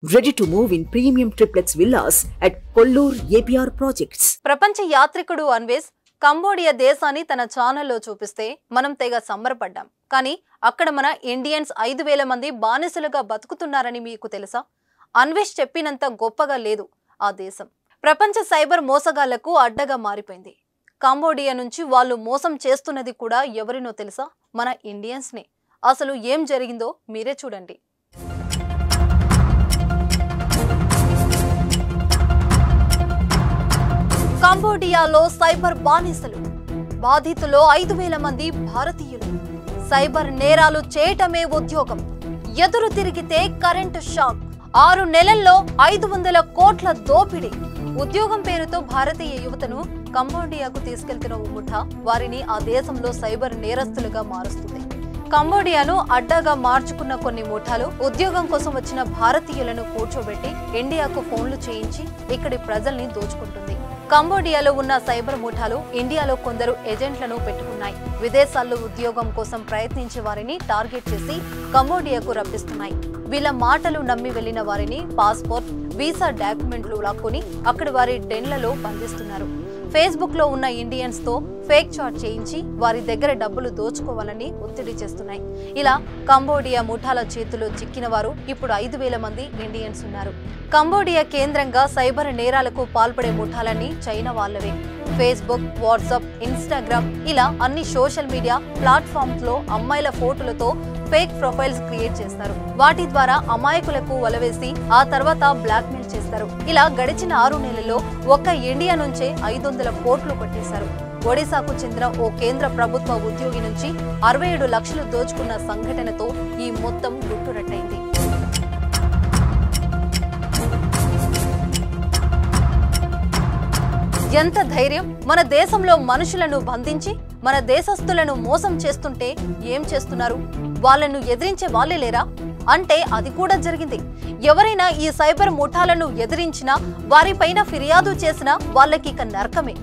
Ready to move in premium triplex villas at Kollur APR projects. ప్రపంచ యాత్రికుడు Anvesh Cambodia దేశాన్ని తన ఛానల్లో చూపిస్తే మనం తెగ సంబరపడ్డాం. కానీ అక్కడ మన ఇండియన్స్ 5000 మంది బానిసలుగా బతుకుతున్నారని మీకు తెలుసా? అన్వేష్ చెప్పినంత గొప్పగా లేదు ఆ దేశం. ప్రపంచ సైబర్ మోసగాళ్లకు అడ్డగా మారిపోయింది. కంబోడియా నుంచి వాళ్ళు మోసం చేస్తున్నది కూడా ఎవరినో తెలుసా? మన ఇండియన్స్నే. అసలు ఏం జరిగిందో మీరే చూడండి. కంబోడియాలో సైబర్ బానిసలు, బాధితులు 5000 మంది భారతీయులు. సైబర్ నేరాలు చేయటమే ఉద్యోగం. ఎదురు తిరిగితే కరెంటు షాక్. 6 నెలల్లో 500 కోట్ల దోపిడీ. ఉద్యోగం పేరుతో భారతీయ యువతను కంబోడియాకు తీసుకెళ్తున్న ముఠా వారిని ఆ దేశంలో సైబర్ నేరస్తులుగా మారుస్తుంది. కంబోడియాను అడ్డాగా మార్చుకున్న కొన్ని ముఠాలు ఉద్యోగం కోసం వచ్చిన భారతీయులను కూర్చోబెట్టి ఇండియాకు ఫోన్లు చేయించి ఇక్కడి ప్రజల్ని దోచుకుంటుంది. కంబోడియాలో ఉన్న సైబర్ ముఠాలు ఇండియాలో కొందరు ఏజెంట్లను పెట్టుకున్నాయి. విదేశాల్లో ఉద్యోగం కోసం ప్రయత్నించే వారిని టార్గెట్ చేసి కంబోడియాకు రప్పిస్తున్నాయి. వీళ్ళ మాటలు నమ్మి వెళ్లిన వారిని పాస్పోర్ట్, వీసా డాక్యుమెంట్లు లాక్కుని అక్కడి వారి డెన్లలో బంధిస్తున్నారు. ఫేస్బుక్ లో ఉన్న ఇండియన్స్ తో ఫేక్ చాట్ చేయించి వారి దగ్గర డబ్బులు దోచుకోవాలని ఒత్తిడి చేస్తున్నాయి. ఇలా కంబోడియా ముఠాల చేతిలో చిక్కిన వారు ఇప్పుడు 5000 మంది ఇండియన్స్ ఉన్నారు. కంబోడియా కేంద్రంగా సైబర్ నేరాలకు పాల్పడే ముఠాలన్నీ చైనా వాళ్ళవే. ఫేస్బుక్, వాట్సాప్, ఇన్స్టాగ్రామ్ ఇలా అన్ని సోషల్ మీడియా ప్లాట్ఫామ్స్ లో అమ్మాయిల ఫోటోలతో ఫేక్ ప్రొఫైల్స్ క్రియేట్ చేస్తారు. వాటి ద్వారా అమాయకులకు వలవేసి ఆ తర్వాత బ్లాక్ మెయిల్ చేస్తారు. ఇలా గడిచిన 6 నెలల్లో ఒక్క ఇండియా నుంచే 500 కోట్లు కొట్టేశారు. ఒడిశాకు చెందిన ఓ కేంద్ర ప్రభుత్వ ఉద్యోగి నుంచి 67 లక్షలు దోచుకున్న సంఘటనతో ఈ మొత్తం గుట్టురట్టయింది. ఎంత ధైర్యం! మన దేశంలో మనుషులను బంధించి మన దేశస్తులను మోసం చేస్తుంటే ఏం చేస్తున్నారు? వాళ్ళను ఎదిరించే వాళ్ళే లేరా? అంటే అది కూడా జరిగింది. ఎవరైనా ఈ సైబర్ ముఠాలను ఎదిరించినా, వారిపైన ఫిర్యాదు చేసినా వాళ్ళకి ఇక నరకమే.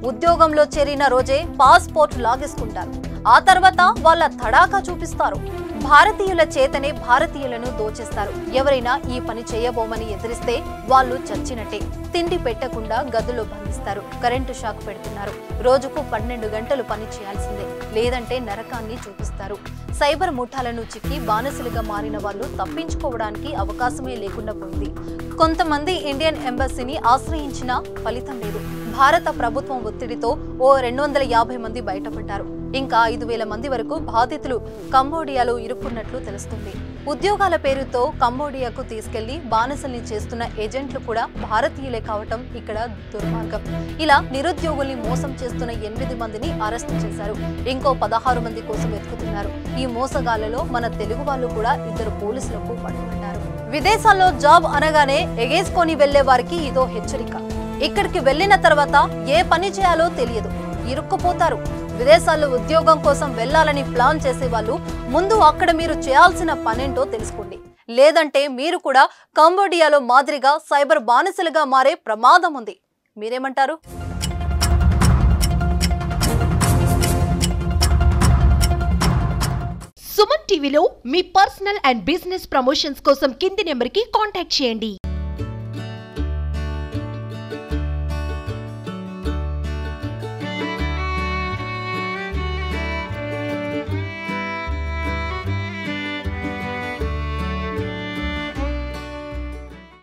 ఉద్యోగంలో చేరిన రోజే పాస్పోర్ట్ లాగేసుకుంటారు. ఆ తర్వాత వాళ్ళ తడాకా చూపిస్తారు. భారతీయుల చేతనే భారతీయులను దోచేస్తారు. ఎవరైనా ఈ పని చేయబోమని ఎదిరిస్తే వాళ్ళు చచ్చినట్టే. తిండి పెట్టకుండా గదుల్లో బంధిస్తారు. కరెంటు షాక్ పెడుతున్నారు. రోజుకు 12 గంటలు పని చేయాల్సిందే, లేదంటే నరకాన్ని చూపిస్తారు. సైబర్ ముఠాలను చిక్కి బానిసలుగా మారిన వాళ్ళు తప్పించుకోవడానికి అవకాశమే లేకుండా పోయింది. కొంతమంది ఇండియన్ ఎంబసీని ఆశ్రయించినా ఫలితం లేదు. భారత ప్రభుత్వం ఒత్తిడితో ఓ 250 మంది బయటపడ్డారు. ఇంకా 5000 మంది వరకు బాధితులు కంబోడియాలో ఇరుక్కున్నట్లు తెలుస్తుంది. ఉద్యోగాల పేరుతో కంబోడియాకు తీసుకెళ్లి బానిసల్ని చేస్తున్న ఏజెంట్లు కూడా భారతీయులే కావటం ఇక్కడ దుర్మార్గం. ఇలా నిరుద్యోగుల్ని మోసం చేస్తున్న 8 మందిని అరెస్టు చేశారు. ఇంకో 16 మంది కోసం వెతుకుతున్నారు. ఈ మోసగాళ్లలో మన తెలుగు వాళ్ళు కూడా 2 పోలీసులకు పట్టుబడ్డారు. విదేశాల్లో జాబ్ అనగానే ఎగేసుకొని వెళ్లే వారికి ఇదో హెచ్చరిక. ఇక్కడికి వెళ్లిన తర్వాత ఏ పని చేయాలో తెలియదు, ఇరుక్కుపోతారు. విదేశాల్లో ఉద్యోగం కోసం వెళ్లాలని ప్లాన్ చేసే వాళ్ళు ముందు అక్కడ మీరు చేయాల్సిన పనేంటో తెలుసుకోండి. లేదంటే మీరు కూడా కంబోడియాలో మాదిరిగా సైబర్ బానిసలుగా మారే ప్రమాదం ఉంది. మీరేమంటారు? సుమన్ టీవీలో మీ పర్సనల్ అండ్ బిజినెస్ ప్రమోషన్స్ కోసం కింది నెంబర్కి కాంటాక్ట్ చేయండి.